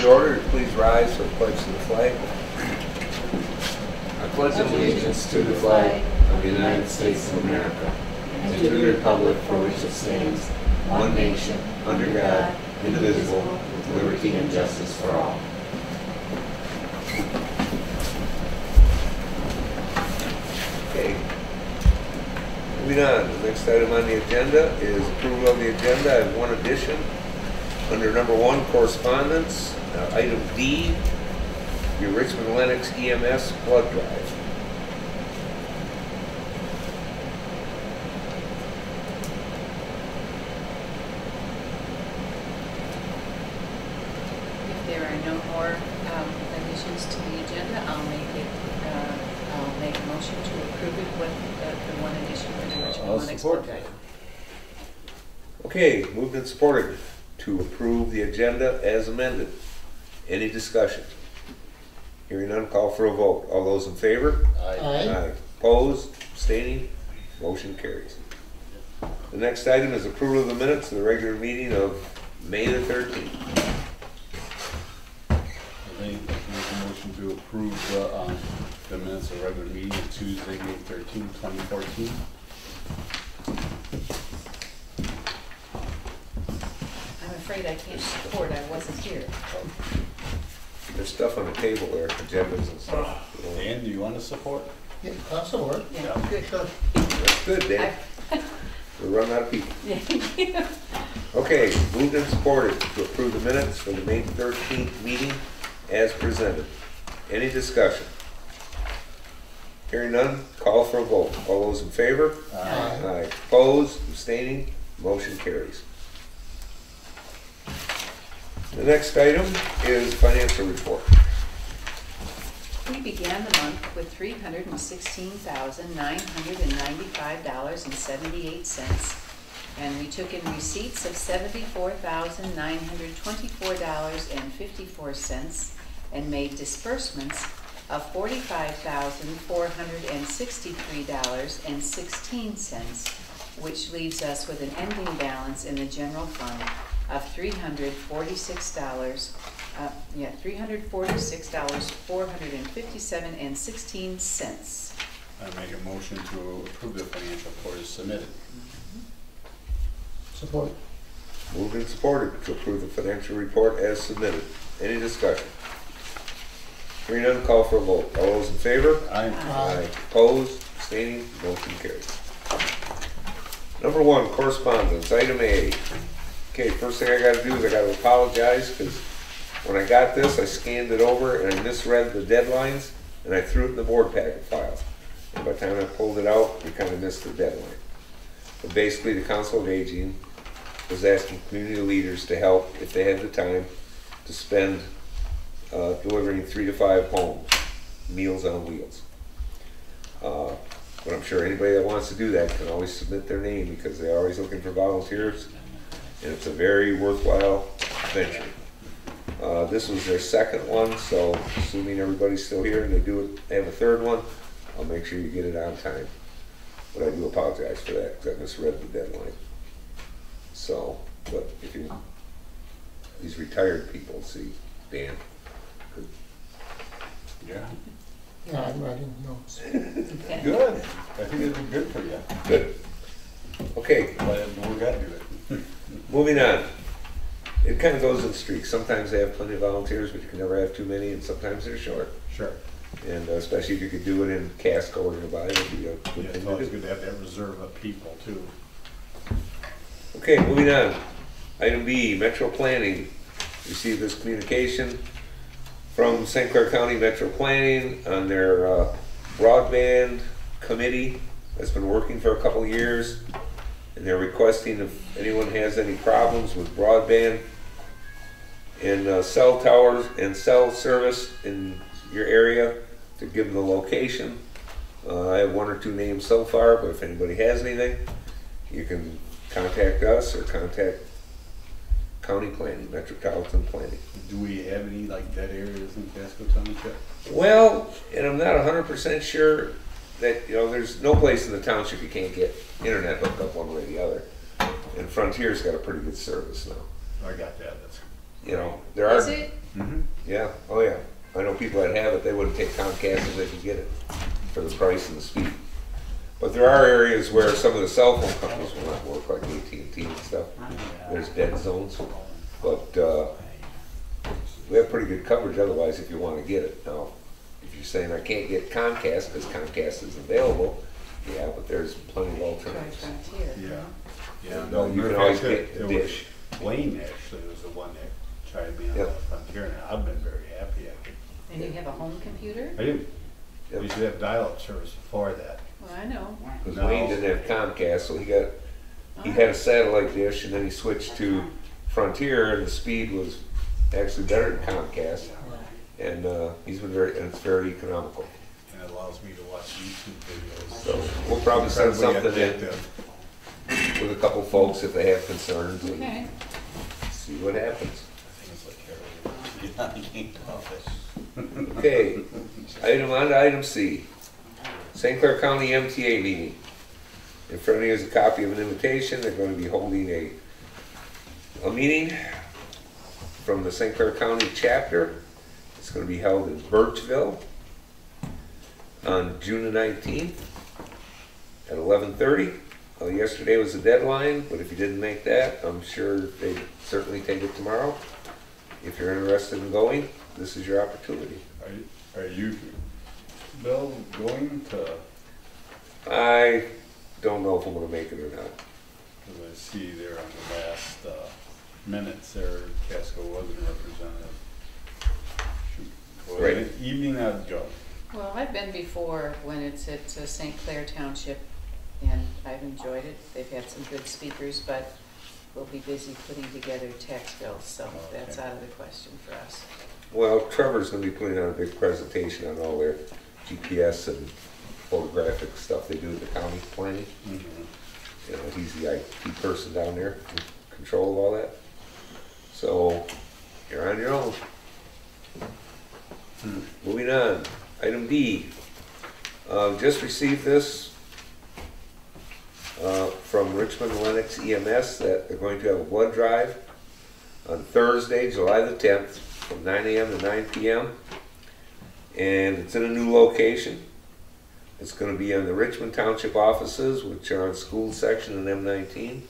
the order, please rise for the pledge to the flag. I pledge allegiance to the flag of the United States of America and to the republic for which it stands, one nation, under God, indivisible, with liberty and justice for all. Okay. Moving on, the next item on the agenda is approval of the agenda. I have one addition. Under number 1, correspondence, item D, your Richmond Lennox EMS blood drive. If there are no more additions to the agenda, I'll make a motion to approve it with the one addition for the Richmond Lennox blood drive. Okay, moved and supported to approve the agenda as amended. Any discussion? Hearing none, call for a vote. All those in favor? Aye. Aye. Opposed? Abstaining? Motion carries. The next item is approval of the minutes of the regular meeting of May the 13th. I think make a motion to approve the minutes of regular meeting of Tuesday, May 13, 2014. I'm afraid I can't support, I wasn't here. There's stuff on the table there, agendas and stuff. Dan, do you want to support? Yeah, I'll support. Yeah, good. Sure. That's good, Dan. We're running out of people. Yeah. Okay, moved and supported to approve the minutes for the May 13th meeting as presented. Any discussion? Hearing none, call for a vote. All those in favor? Aye. Aye. Opposed? Abstaining? Motion carries. The next item is financial report. We began the month with $316,995.78, and we took in receipts of $74,924.54 and made disbursements of $45,463.16, which leaves us with an ending balance in the general fund of $346,457.16. I make a motion to approve the financial report as submitted. Support. Moved and supported to approve the financial report as submitted. Any discussion? Hearing none, call for a vote. All those in favor? Aye. Aye. Opposed? Abstaining? Motion carries. Number 1, correspondence, item A. Okay, first thing I gotta do is I gotta apologize because when I got this, I scanned it over and I misread the deadlines and I threw it in the board packet file. And by the time I pulled it out, we kind of missed the deadline. But basically, the Council of Aging was asking community leaders to help, if they had the time, to spend delivering 3 to 5 homes, Meals on Wheels. But I'm sure anybody that wants to do that can always submit their name because they're always looking for volunteers. And it's a very worthwhile venture. This was their second one, so assuming everybody's still here and they have a third one, I'll make sure you get it on time. But I do apologize for that because I misread the deadline. So, but if you, these retired people, see, Dan. Yeah. Yeah, I'm writing notes. Good. I think it'll be good for you. Good. Okay, But we got to do it. moving on. It kind of goes in streaks. Sometimes they have plenty of volunteers, but you can never have too many, and sometimes they're short. Sure. And especially if you could do it in Casco or nearby, it would be a Yeah, good it's thing to always do. good to have that reserve of people too. Okay, moving on. Item B, Metro Planning. Received this communication from St. Clair County Metro Planning on their broadband committee that's been working for a couple of years. And they're requesting if anyone has any problems with broadband and cell towers and cell service in your area, to give them the location. I have 1 or 2 names so far, but if anybody has anything, you can contact us or contact County Planning, Metropolitan Planning. Do we have any like dead areas in Casco Township? Well, and I'm not 100% sure that, you know, there's no place in the township you can't get internet hooked up one way or the other. And Frontier's got a pretty good service now. I got that. That's You know, there are. Is it? Mm-hmm. Yeah, oh yeah. I know people that have it, they wouldn't take Comcast if they could get it for the price and the speed. But there are areas where some of the cell phone companies will not work, like AT&T and stuff. There's dead zones. But we have pretty good coverage otherwise if you want to get it. Now, if you're saying I can't get Comcast because Comcast is available, yeah, but there's plenty of Try alternatives. Frontier. Yeah. Yeah. No, you can always get a dish. Wayne actually was the one that tried me on Yep. the Frontier, and I've been very happy. And you have a home computer? I do. Yep. We used to have dial-up service before that. Well, I know. Because No. Wayne didn't have Comcast, so he had a satellite dish, and then he switched to Frontier, and the speed was actually better than Comcast. And he's been and it's very economical. And it allows me to watch YouTube videos. So we'll probably send Incredibly something in addictive. with a couple folks if they have concerns and Okay. see what happens. I think it's like heroin. Get on the game office. Okay, on to item C. St. Clair County MTA meeting. In front of you is a copy of an invitation. They're going to be holding a meeting from the St. Clair County chapter. It's going to be held in Birchville on June the 19th at 11:30. Yesterday was the deadline, but if you didn't make that, I'm sure they'd certainly take it tomorrow. If you're interested in going, this is your opportunity. Are you, Bill, going to, I don't know if I'm going to make it or not. because I see there on the last minutes there, Casco wasn't represented. Shoot. Right. An evening I'd go. Well, I've been before when it's at St. Clair Township, and I've enjoyed it. They've had some good speakers, but we'll be busy putting together tax bills, so that's out of the question for us. Well, Trevor's going to be putting on a big presentation on all their GPS and photographic stuff they do at the county planning. Mm-hmm. You know, he's the IT person down there in control of all that. So, you're on your own. Moving on, item D. Just received this from Richmond Lennox EMS that they're going to have a blood drive on Thursday, July the 10th, from 9 a.m. to 9 p.m. And it's in a new location. It's going to be in the Richmond Township offices, which are on school section and M19.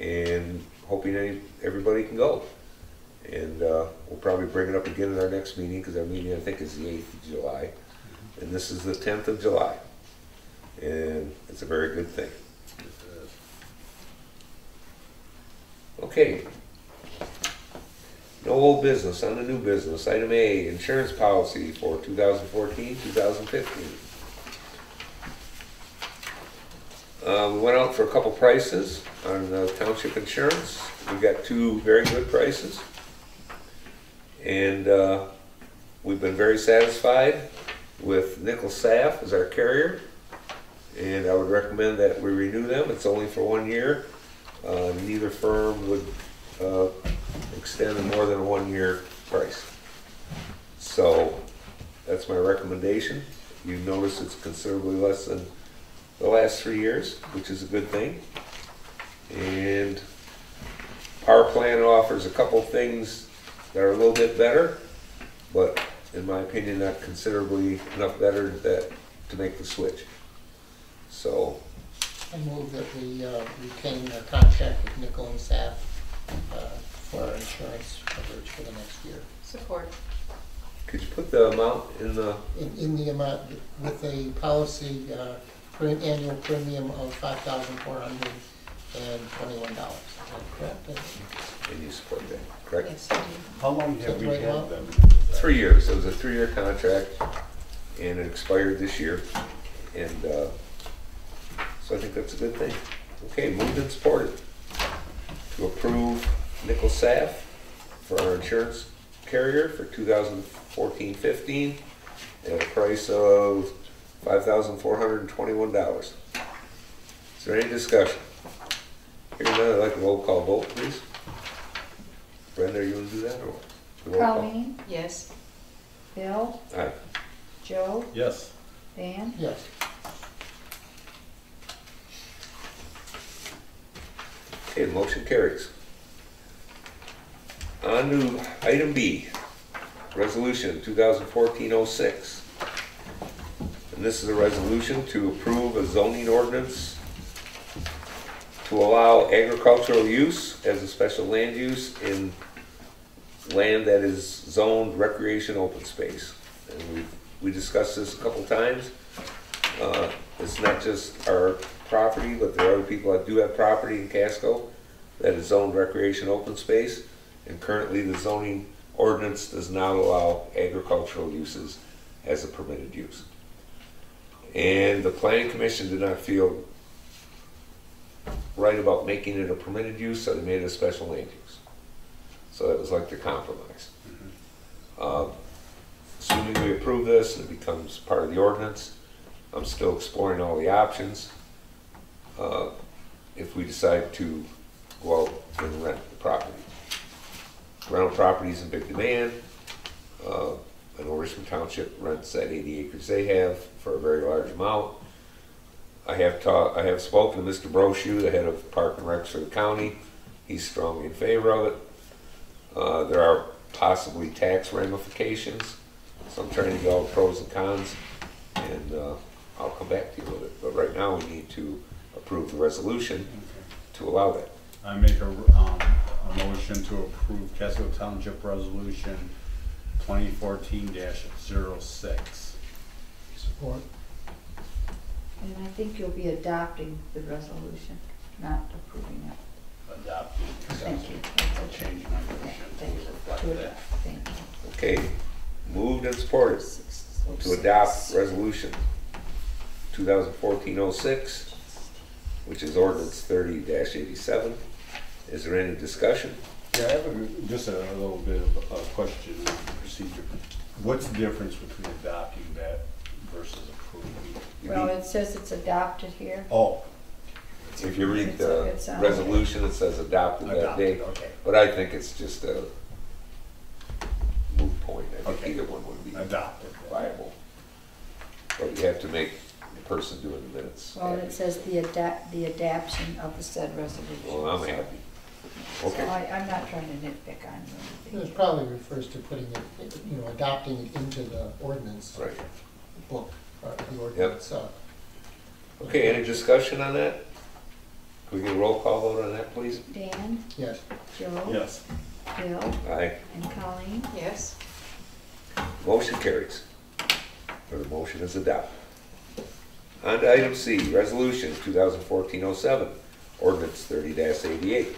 And hoping everybody can go. And we'll probably bring it up again in our next meeting, because our meeting, I think, is the 8th of July. And this is the 10th of July. And it's a very good thing. Okay. No old business, on the new business. Item A, insurance policy for 2014-2015. We went out for a couple prices on township insurance. We got two very good prices. And we've been very satisfied with Nickel Saff as our carrier. And I would recommend that we renew them. It's only for 1 year. Neither firm would extend a more than a 1 year price. So that's my recommendation. You notice it's considerably less than the last 3 years, which is a good thing. And our plan offers a couple things that are a little bit better, but in my opinion not considerably enough better to make the switch. So I move that we retain a contract with Nickel and Saff for our insurance coverage for the next year. Support. could you put the amount in the, In the amount, with a policy, annual premium of $5,421. Is that correct? and you support that, correct? Yes, I do. How long have we Right now? had them? 3 years. It was a 3-year contract, and it expired this year. And so I think that's a good thing. Okay, moved and supported to approve Nickel Saff for our insurance carrier for 2014-15 at a price of $5,421. Is there any discussion? Hearing none, I'd like a roll call vote, please. Brenda, you want to do that or what? Roll call. Colleen, Yes. Bill, Aye. Joe, Yes. Dan, Yes. Okay, motion carries. On to item B, resolution 2014-06. And this is a resolution to approve a zoning ordinance to allow agricultural use as a special land use in land that is zoned recreation open space. And we discussed this a couple times. It's not just our property, but there are other people that do have property in Casco that is zoned recreation open space. And currently the zoning ordinance does not allow agricultural uses as a permitted use. And the planning commission did not feel right about making it a permitted use, so they made it a special land use. So that was like the compromise. Assuming we approve this and it becomes part of the ordinance, I'm still exploring all the options. If we decide to go out and rent the property. Rental property is in big demand. I know Richmond Township rents that 80 acres they have for a very large amount. I have spoken to Mr. Brochu, the head of Park and Recs for the county. He's strongly in favor of it. There are possibly tax ramifications, so I'm trying to go over pros and cons, and I'll come back to you with it. But right now we need to approve the resolution to allow that. I make a motion to approve Casco Township Resolution 2014-06. Support. And I think you'll be adopting the resolution, not approving it. Adopted. Thank you. I'll change my motion to Thank you. reflect To that. adopt. Thank you. Okay, moved and supported to adopt resolution 2014-06, which is ordinance 30-87. Is there any discussion? Yeah, I have just a little bit of a question on the procedure. What's the difference between adopting that versus approving? Well, it says it's adopted here. Oh, If you read the It's on- resolution, it says adopted that day, adopted, okay. but I think it's just a moot point. I think Okay. either one would be Adopted. viable. But you have to make the person doing the minutes Well, happy. it says the adoption of the said resolution. Well, I'm happy. So Okay. I'm not trying to nitpick on you. It probably refers to putting it, adopting it into the ordinance Right. book, the ordinance. Okay, any discussion on that? Can we get a roll call vote on that, please? Dan, Yes. Joe, Yes. Bill, Aye. and Colleen. Yes, Motion carries. Or the motion is adopted. On to item C, resolution 2014-07, ordinance 30-88.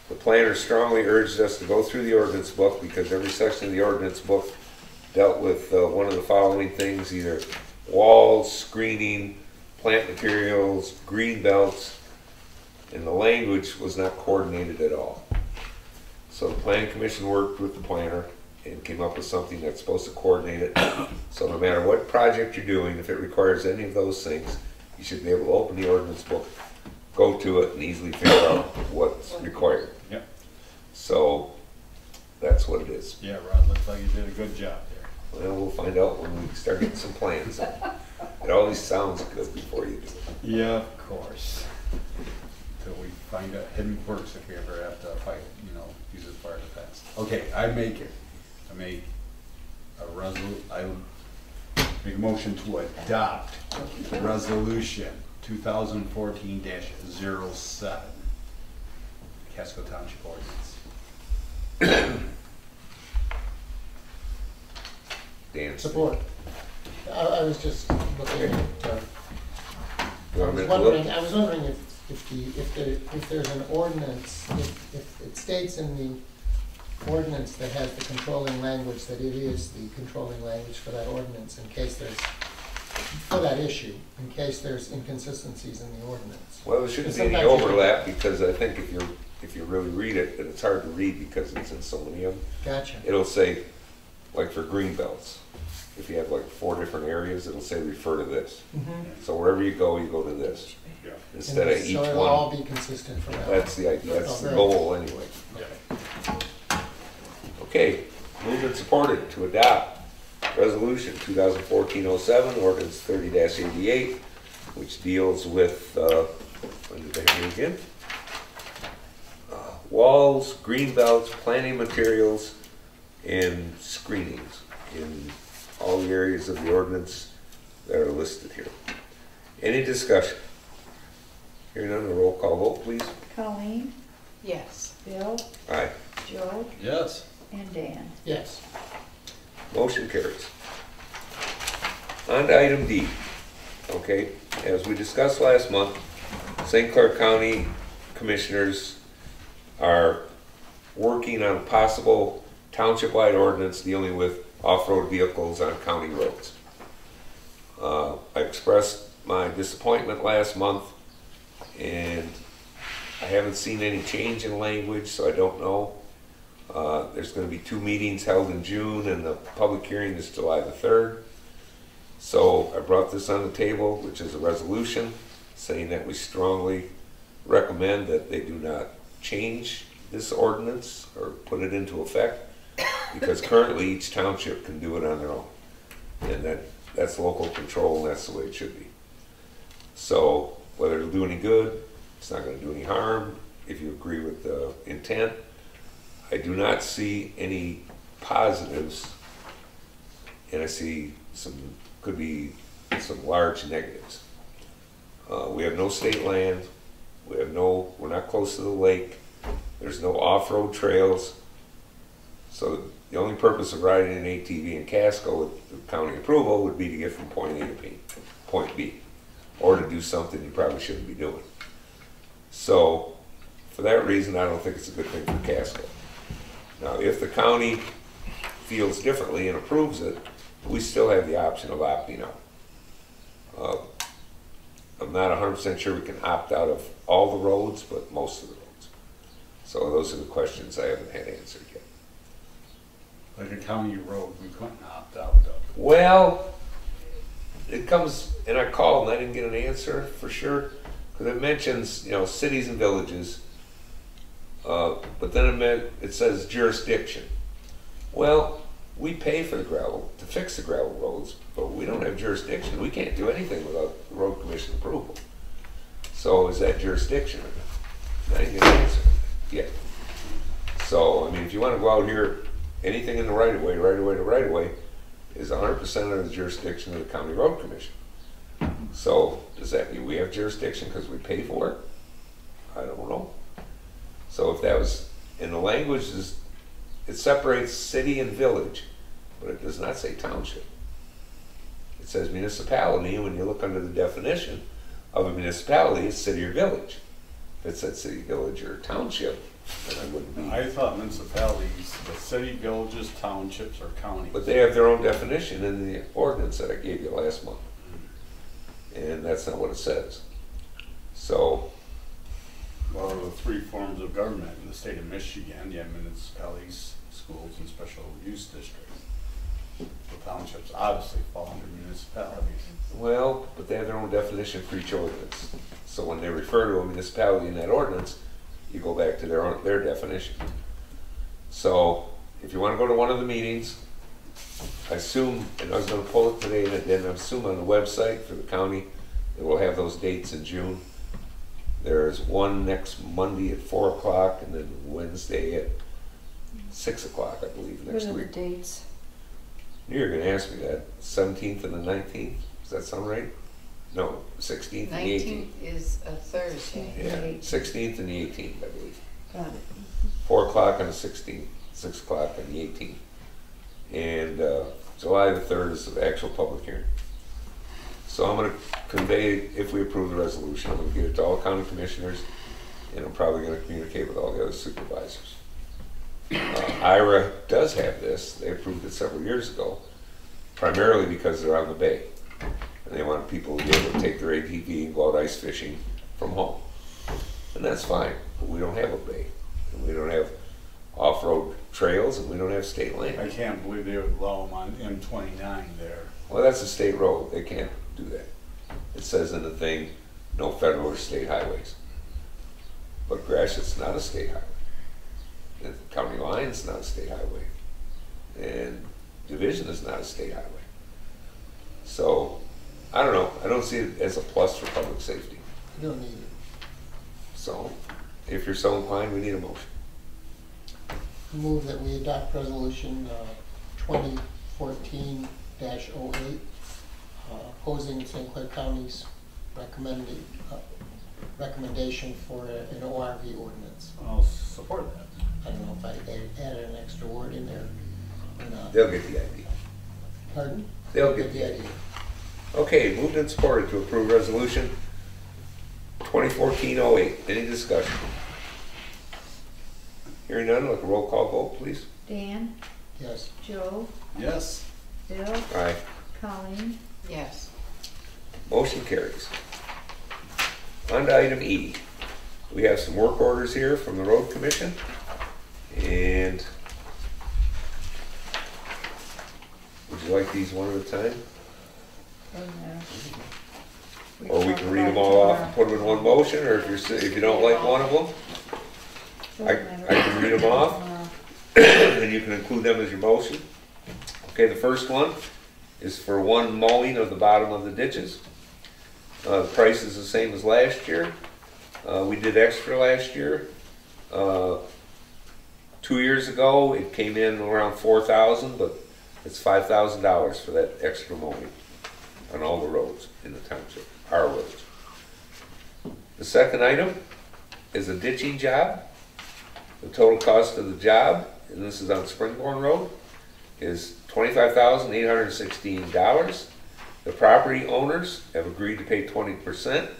The planner strongly urged us to go through the ordinance book because every section of the ordinance book dealt with one of the following things, either walls, screening, plant materials, green belts, and the language was not coordinated at all. So the planning commission worked with the planner and came up with something that's supposed to coordinate it. So no matter what project you're doing, if it requires any of those things, you should be able to open the ordinance book, go to it, and easily figure out what's required. Yep. So that's what it is. Yeah, Rod, looks like you did a good job there. Well, we'll find out when we start getting some plans. It always sounds good before you do it. Yeah, of course. Until we find out hidden quirks if we ever have to fight, use it for our defense. Okay, I make a motion to adopt resolution 2014-07, Casco Township ordinance. Dan. Support. I was just looking at, You want me to look? I was wondering if there's an ordinance, if it states in the ordinance that has the controlling language, that it is the controlling language for that ordinance in case there's, for that issue, in case there's inconsistencies in the ordinance. Well, there shouldn't be any Sometimes you- overlap because I think if you really read it, and it's hard to read because it's in so many of them, Gotcha. it'll say, like for green belts, if you have like 4 different areas, it'll say refer to this. Mhm. So wherever you go to this, Yeah. instead of And each so it'll all one. be consistent for that. That's the idea, that's the Oh, great. goal anyway. Yeah. Okay, moved and supported to adopt resolution 2014-07, ordinance 30-88, which deals with, when did they have it again? Walls, green belts, planting materials, and screenings in all the areas of the ordinance that are listed here. Any discussion? Hearing none, a roll call vote, please. Colleen, Yes. Bill, Aye. Joe, Yes. and Dan. Yes. Motion carries. On to item D. Okay, as we discussed last month, St. Clair County Commissioners are working on a possible township-wide ordinance dealing with off-road vehicles on county roads. I expressed my disappointment last month, and I haven't seen any change in language, so I don't know. There's going to be 2 meetings held in June, and the public hearing is July the 3rd. So I brought this on the table, which is a resolution saying that we strongly recommend that they do not change this ordinance or put it into effect, because currently each township can do it on their own. And that's local control, and that's the way it should be. So whether it'll do any good, it's not going to do any harm if you agree with the intent. I do not see any positives, and I see could be some large negatives. We have no state land. We're not close to the lake. There's no off-road trails. So the only purpose of riding an ATV in Casco with the county approval would be to get from point A to point B, or to do something you probably shouldn't be doing. So for that reason, I don't think it's a good thing for Casco. Now, if the county feels differently and approves it, we still have the option of opting out. I'm not 100% sure we can opt out of all the roads, but most of the roads. So those are the questions I haven't had answered yet. Like a county road, we couldn't opt out of. Well, it comes, and I called and I didn't get an answer for sure, because it mentions, cities and villages, but then it says jurisdiction. Well, we pay for the gravel, to fix the gravel roads, but we don't have jurisdiction. We can't do anything without the road commission approval. So is that jurisdiction or not? I didn't get an answer yet. So, I mean, if you want to go out here, anything in the right-of-way to right-of-way is 100% under the jurisdiction of the county road commission. So does that mean we have jurisdiction because we pay for it? I don't know. So if that was, in the language, it separates city and village, but it does not say township. It says municipality, and when you look under the definition of a municipality, it's city or village. If it said city, village, or township, then I wouldn't be. I thought municipalities, the city, villages, townships, or counties. But they have their own definition in the ordinance that I gave you last month. And that's not what it says. So, Well, the 3 forms of government in the state of Michigan, you have municipalities, schools, and special use districts. The townships obviously fall under municipalities. well, but they have their own definition for each ordinance. So when they refer to a municipality in that ordinance, you go back to their definition. So if you want to go to one of the meetings, I assume, and I was going to pull it today, and then I assume on the website for the county, it will have those dates in June. There's one next Monday at 4 o'clock, and then Wednesday at 6 o'clock, I believe, next What are the week. dates? You're going to ask me that. 17th and the 19th? Does that sound right? No, 16th and the 18th. 19th is a Thursday. Yeah, 16th and the 18th, I believe. Got it. 4 o'clock on the 16th, 6 o'clock on the 18th. And July the 3rd is the actual public hearing. So I'm going to convey, if we approve the resolution, I'm going to get it to all county commissioners, and I'm probably going to communicate with all the other supervisors. IRA does have this. They approved it several years ago, primarily because they're on the bay. And they want people to be able to take their ATV and go out ice fishing from home. And that's fine, but we don't have a bay. And we don't have off-road trails, and we don't have state land. I can't believe they would allow them on M29 there. Well, that's a state road. They can't do that. It says in the thing, no federal or state highways. But Gratiot's not a state highway. And County Line's not a state highway. And Division is not a state highway. So, I don't know. I don't see it as a plus for public safety. You don't need it. So, if you're so inclined, we need a motion. move that we adopt resolution 2014-08, opposing St. Clair County's recommendation for an ORV ordinance. I'll support that. I don't know if I added an extra word in there or not. They'll get the idea. Pardon? They'll get the idea. Okay, moved and supported to approve resolution 2014-08. Any discussion? Hearing none, like a roll call vote, please. Dan, Yes. Joe, Yes. Bill, Aye. Colleen, Yes. Motion carries. On to item E. We have some work orders here from the road commission. And would you like these one at a time? Or we can read them all off and put them in one motion, or if you don't like one of them, I can read them off, and you can include them as your motion. Okay, the first one is for one mowing of the bottom of the ditches. The price is the same as last year. We did extra last year. 2 years ago, it came in around $4,000, but it's $5,000 for that extra mowing on all the roads in the township, our roads. The second item is a ditching job. The total cost of the job, and this is on Springborn Road, is $25,816. The property owners have agreed to pay 20%,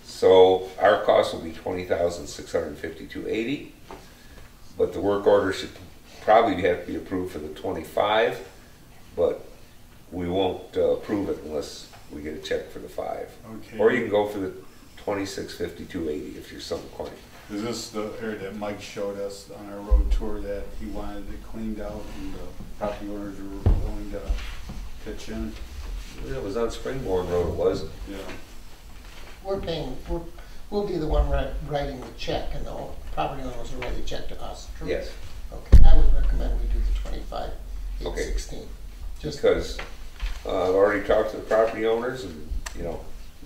so our cost will be $20,652.80. But the work order should probably have to be approved for the 25, but we won't approve it unless we get a check for the 5. Okay. Or you can go for the $2652.80 if you're so inclined. Is this the area that Mike showed us on our road tour that he wanted it cleaned out and the property owners were willing to pitch in? It was on Springborn Road, it was. Yeah. We'll be the one writing the check, and the property owners will write the check to us, true? Yes. Okay, I would recommend we do the 25,816. Just Because I've already talked to the property owners, and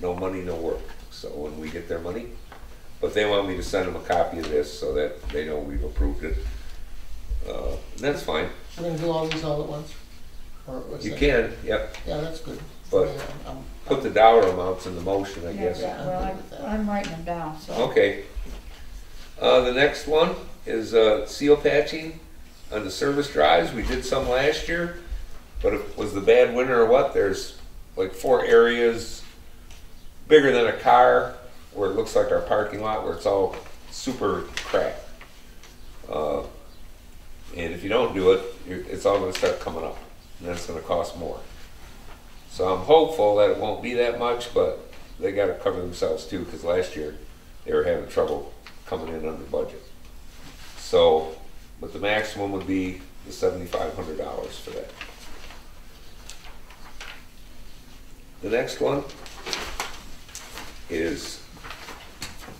no money, no work. So when we get their money, but they want me to send them a copy of this so that they know we've approved it. And that's fine. We're gonna do all these all at once? Or what's You that? can, yep. Yeah, that's good. But Yeah, I'm- put the dollar amounts in the motion, I guess. Yeah. Well, I'm good with that. I'm writing them down, so. Okay. The next one is seal patching on the service drives. We did some last year, but it was the bad winter or what? There's like 4 areas bigger than a car where it looks like our parking lot where it's all super cracked. And if you don't do it, it's all going to start coming up, and that's going to cost more. So I'm hopeful that it won't be that much, but they got to cover themselves too, because last year they were having trouble coming in under budget. So, but the maximum would be the $7,500 for that. The next one is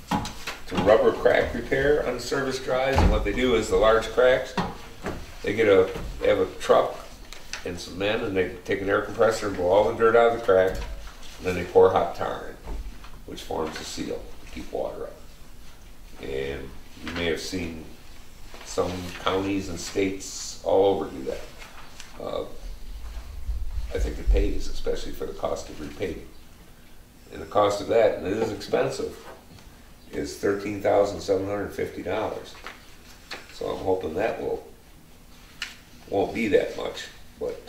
to rubber crack repair on service drives, and what they do is the large cracks, they have a truck and some men, and they take an air compressor and blow all the dirt out of the crack, and then they pour hot tar in, which forms a seal to keep water up. And you may have seen some counties and states all over do that. I think it pays, especially for the cost of repaving. And the cost of that, and it is expensive, is $13,750. So I'm hoping that won't be that much, but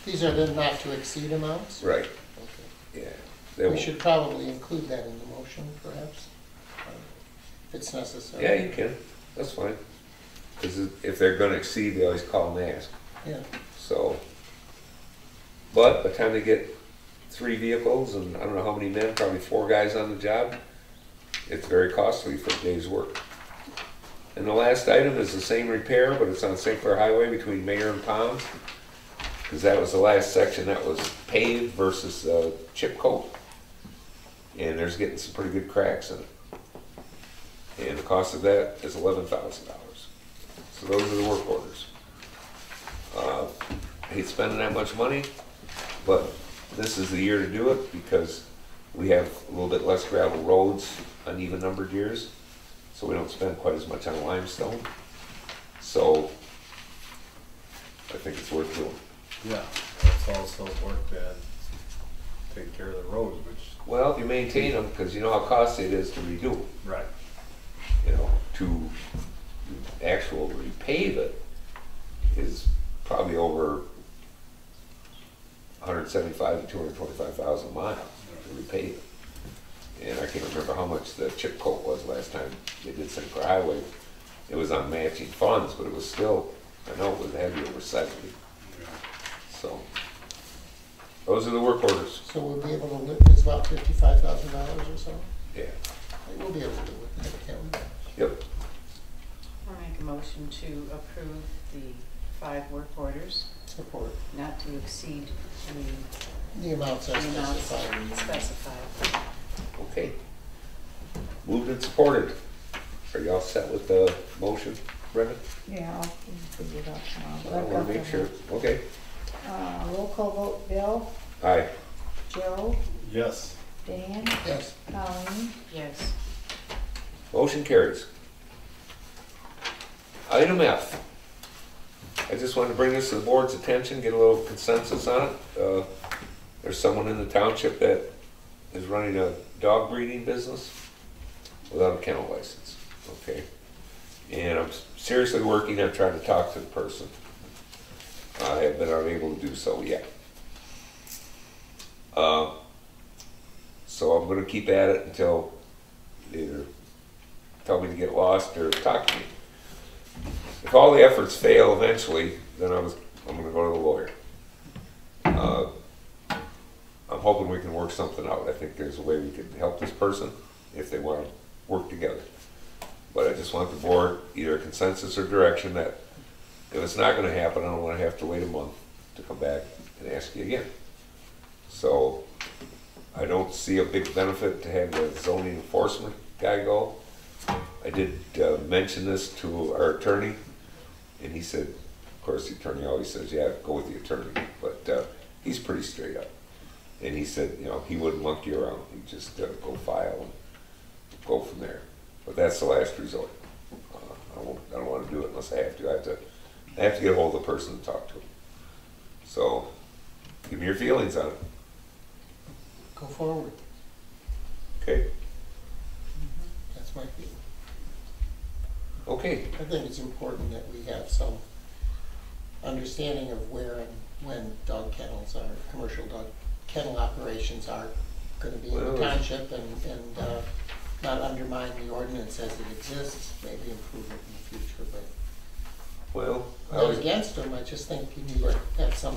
These are the not to exceed amounts? right, Okay. yeah. They We won't. should probably include that in the motion, perhaps, if it's necessary. Yeah, you can. That's fine. Because if they're going to exceed, they always call and ask. Yeah. So, but by the time they get 3 vehicles and I don't know how many men, probably 4 guys on the job, it's very costly for a day's work. And the last item is the same repair, but it's on St. Clair Highway between Mayor and Palms, because that was the last section that was paved versus chip coat. And there's getting some pretty good cracks in it. And the cost of that is $11,000. So those are the work orders. I hate spending that much money, but this is the year to do it because we have a little bit less gravel roads on even numbered years. so we don't spend quite as much on limestone. So I think it's worth doing. Yeah, that's also work that take care of the roads, which. Well, if you maintain them, because you know how costly it is to redo them. Right. You know, to actual repave it is probably over 175 to 225,000 miles to repave it. And I can't remember how much the chip coat was last time they did St. Clair Highway. It was on matching funds, but it was still, I know it had to be over 70. So, those are the work orders. So we'll be able to live, it's about $55,000 or so? Yeah. We'll be able to do it, can't we? Yep. I'll make a motion to approve the 5 work orders, Support. not to exceed The amounts the are amounts specified. specified. Okay. Moved and supported. Are y'all set with the motion, Brenda? Yeah, I'll figure it out I tomorrow. want to make sure. Okay. Roll call vote, Bill, Aye. Joe, Yes. Dan, Yes. Colleen. Yes. Motion carries. Item F. I just wanted to bring this to the board's attention, get a little consensus on it. There's someone in the township that is running a dog breeding business without a kennel license, okay? And I'm seriously working on trying to talk to the person. I have been unable to do so yet. So I'm gonna keep at it until they either tell me to get lost or talk to me. If all the efforts fail eventually, then I'm gonna go to the lawyer. I'm hoping we can work something out. I think there's a way we could help this person if they want to work together. But I just want the board, either a consensus or direction, that if it's not gonna happen, I don't wanna have to wait a month to come back and ask you again. So I don't see a big benefit to have the zoning enforcement guy go. I did mention this to our attorney, and he said, of course the attorney always says, yeah, go with the attorney, but he's pretty straight up. And he said, you know, he wouldn't monkey around, he'd just go file and go from there. But that's the last resort. I don't want to do it unless I have to. I have to get a hold of the person to talk to him. So, give me your feelings on it. Go forward. Okay? That's my feeling. Okay. I think it's important that we have some understanding of where and when dog kennels are, commercial dog kennel operations are going to be in the Well, township, and not undermine the ordinance as it exists, maybe improve it in the future, but Well, I'm not against them, I just think you need to have some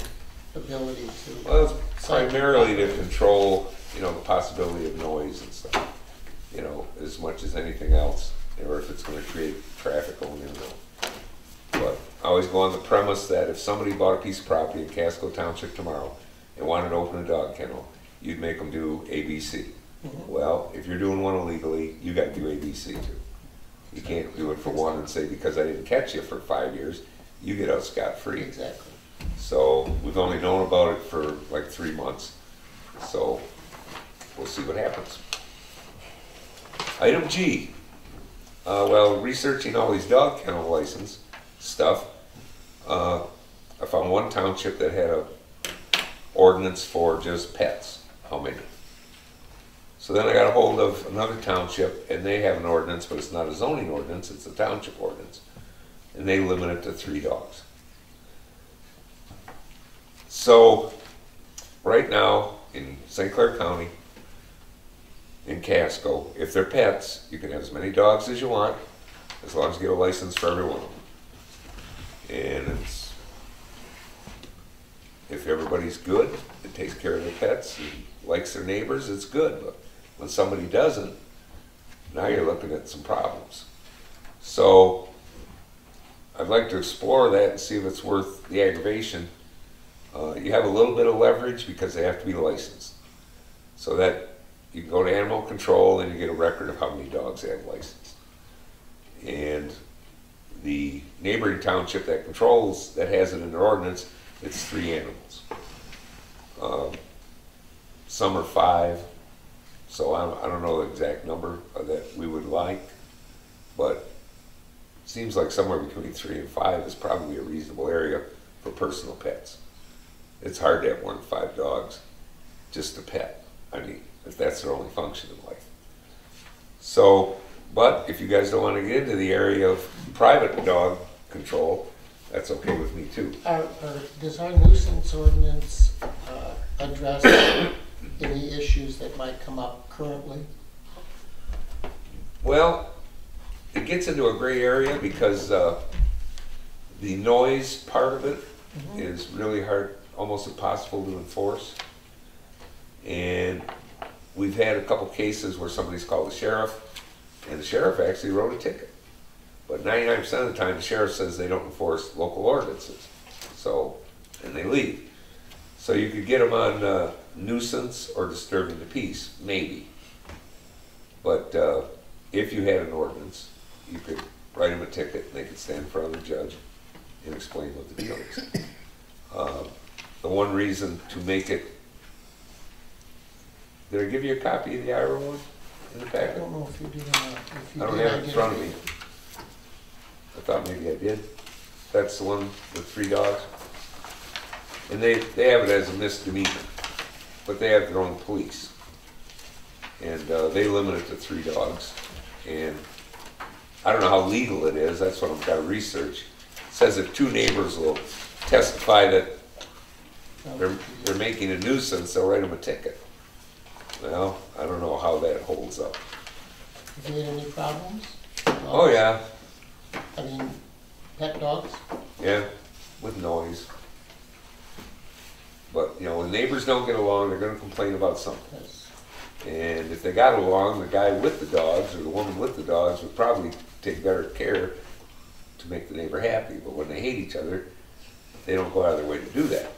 ability to. Well, it's primarily to control, you know, the possibility of noise and stuff, you know, as much as anything else, or if it's gonna create traffic only, you know. But I always go on the premise that if somebody bought a piece of property in Casco Township tomorrow and wanted to open a dog kennel, you'd make them do ABC. Well, if you're doing one illegally, you gotta do ABC too. You can't do it for one and say, because I didn't catch you for 5 years, you get out scot-free. Exactly. So we've only known about it for like 3 months. So we'll see what happens. Item G. Well, researching all these dog kennel license stuff, I found one township that had a ordinance for just pets. How many? So then I got a hold of another township, and they have an ordinance, but it's not a zoning ordinance, it's a township ordinance. And they limit it to 3 dogs. So, right now, in St. Clair County, in Casco, if they're pets, you can have as many dogs as you want, as long as you get a license for every one of them. And it's, if everybody's good, it takes care of their pets, and likes their neighbors, it's good. But when somebody doesn't, now you're looking at some problems. So, I'd like to explore that and see if it's worth the aggravation. You have a little bit of leverage because they have to be licensed. So that you can go to animal control and you get a record of how many dogs they have licensed. And the neighboring township that controls, that has it in their ordinance, it's 3 animals. Some are 5, so I don't know the exact number that we would like, but seems like somewhere between 3 and 5 is probably a reasonable area for personal pets. It's hard to have more than 5 dogs just a pet. I mean, if that's their only function in life. So, but if you guys don't want to get into the area of private dog control, that's okay with me too. Does our nuisance ordinance address any issues that might come up currently? Well, it gets into a gray area because the noise part of it is really hard, almost impossible to enforce. And we've had a couple cases where somebody's called the sheriff, and the sheriff actually wrote a ticket. But 99% of the time, the sheriff says they don't enforce local ordinances. So, and they leave. So you could get them on nuisance or disturbing the peace, maybe. But if you had an ordinance, you could write them a ticket, and they could stand in front of the judge and explain what the deal is. The one reason to make it, did I give you a copy of the Ira one in the I packet? don't know if you did or not. If you I don't did, have it in front of me. I thought maybe I did. That's the one with 3 dogs. And they have it as a misdemeanor, but they have their own police. And they limit it to 3 dogs. And I don't know how legal it is, that's what I've got to research. It says if 2 neighbors will testify that they're making a nuisance, they'll write them a ticket. Well, I don't know how that holds up. Have you had any problems? Oh yeah, I mean, pet dogs? yeah, with noise. But, you know, when neighbors don't get along, they're gonna complain about something. Yes. And if they got along, the guy with the dogs or the woman with the dogs would probably take better care to make the neighbor happy. But when they hate each other, they don't go out of their way to do that.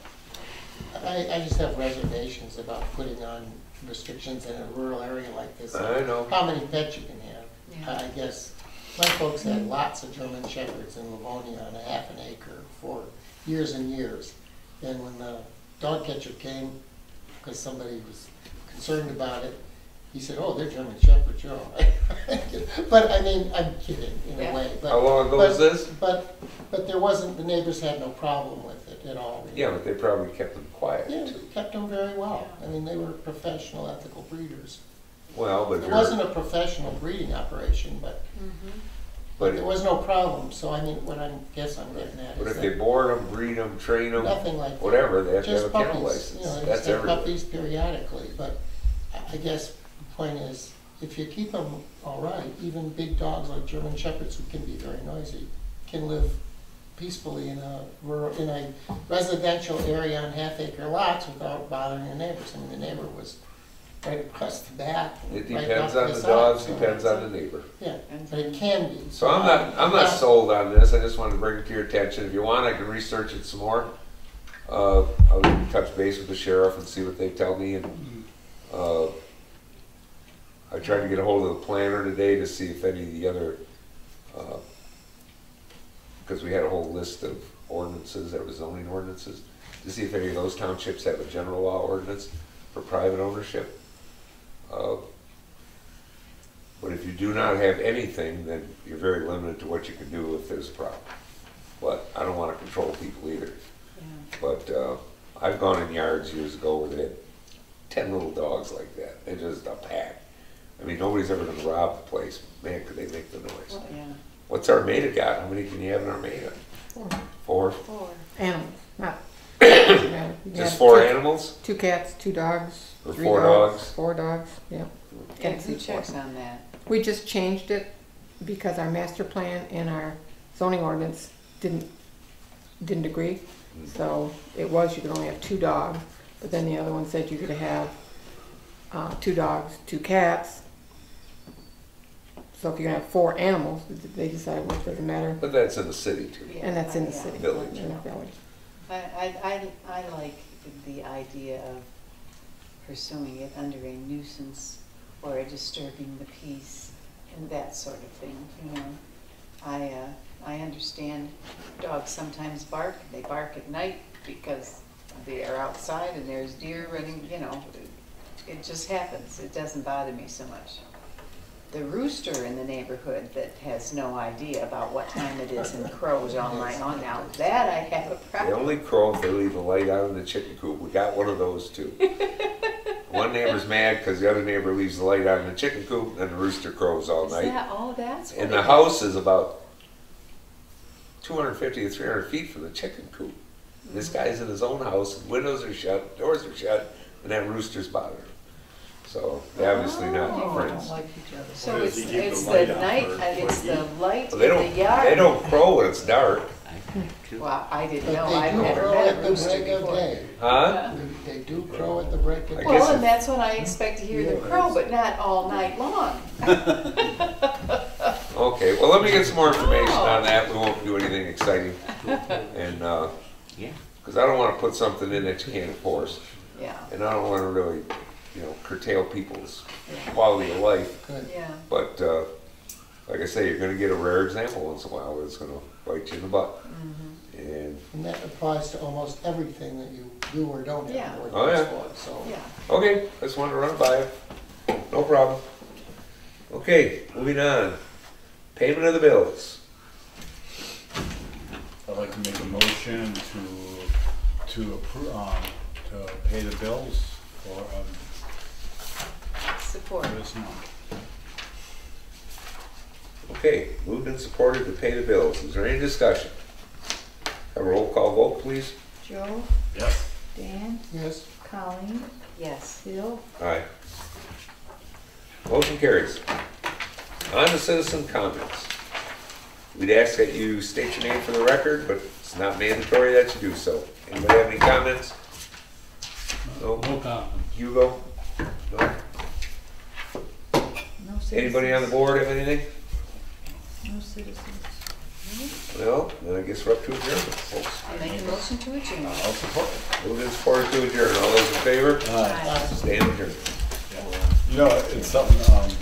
I just have reservations about putting on restrictions in a rural area like this. I know. How many pets you can have. Yeah. I guess my folks had lots of German Shepherds in Livonia on a half an acre for years and years. And when the dog catcher came, because somebody was concerned about it, he said, "Oh, they're German Shepherds, you're all right." But I mean, I'm kidding in a way. But, How long ago was this? But there wasn't, the neighbors had no problem with it at all. Really. Yeah, but they probably kept them quiet Yeah, too. kept them very well. I mean, they were professional, ethical breeders. Well, but It wasn't a professional breeding operation, but there was no problem. So I mean, what I guess I'm getting at but is if they that board them, breed them, train them, nothing like that. whatever, they have to have Just a kennel puppies, license. you know, they That's just have everywhere. puppies periodically. But I guess the point is, if you keep them all right, even big dogs like German Shepherds, who can be very noisy, can live peacefully in a residential area on half-acre lots without bothering the neighbors. I mean, the neighbor was right across the back. It right depends off on to the side, dogs, so- depends on the neighbor. Yeah, but it can be. So I'm not sold on this. I just wanted to bring it to your attention. If you want, I can research it some more. I'll even touch base with the sheriff and see what they tell me. And I tried to get a hold of the planner today to see if any of the other, because we had a whole list of ordinances that were zoning ordinances, to see if any of those townships have a general law ordinance for private ownership. But if you do not have anything, then you're very limited to what you can do if there's a problem. But I don't want to control people either. Yeah. But I've gone in yards years ago where they had 10 little dogs like that. They're just a pack. I mean, nobody's ever going to rob the place. Man, could they make the noise. Well, yeah. What's Armada got? How many can you have in Armada? 4? 4. Animals, not. You Just have 4 two- animals? 2 cats, 2 dogs. Or 3 4 dogs? 4 dogs, yeah. Yeah, Can't who see 4. checks on that? We just changed it because our master plan and our zoning ordinance didn't agree. So it was, you could only have 2 dogs, but then the other one said you could have 2 dogs, 2 cats. So if you're gonna have 4 animals, they decided, well, it doesn't matter. But that's in the city too. Yeah, And that's in the yeah. city. Village. In the village. I like the idea of pursuing it under a nuisance or a disturbing the peace and that sort of thing, you know. I understand dogs sometimes bark. They bark at night because they are outside and there's deer running, you know. It just happens. It doesn't bother me so much. the rooster in the neighborhood that has no idea about what time it is and crows all night long. Now, that I have a They problem. only crow if they leave the light out in the chicken coop. We got one of those too. One neighbor's mad because the other neighbor leaves the light out in the chicken coop and the rooster crows all Is night. that, oh, that's what And it the is. house is about 250 to 300 feet from the chicken coop. This guy's in his own house, windows are shut, doors are shut, and that rooster's bothering him. So they're obviously not Oh. friends. like each other. So Or does it's, he keep it's the the light on night, for it's the heat? light in Well, the yard. they don't crow when it's dark. Well, I didn't But know, they I've do never crow met at a the rooster break of before. day. Huh? They do crow at the break of I day. guess Well, if- and that's when I expect to hear them crow, but not all night long. Okay, well, let me get some more information on that. We won't do anything exciting. And, because I don't want to put something in that you can't enforce. Yeah, And I don't want to really, curtail people's quality of life. Good. yeah. But, like I say, you're gonna get a rare example once in a while that's gonna bite you in the butt. And, And that applies to almost everything that you do or don't have Yeah. an Oh, ordinance yeah. for, so. Yeah. okay, I just wanted to run it by you. No problem. Okay, moving on. Payment of the bills. I'd like to make a motion to approve, to pay the bills for, Support. this month. Okay, moved and supported to pay the bills. Is there any discussion? Have a roll call vote, please. Joe, Yes. Dan, Yes, Colleen, Yes. Bill, Aye. Motion carries. On to citizen comments. We'd ask that you state your name for the record, but it's not mandatory that you do so. Anybody have any comments? No? No comment. Hugo? No? no citizens. Anybody on the board have anything? No citizens. Well, then I guess we're up to adjournment, folks. I make a motion to adjourn. I'll support it. Moved and supported to adjourn. All those in favor? Aye. Stand adjourned. You know, it's something,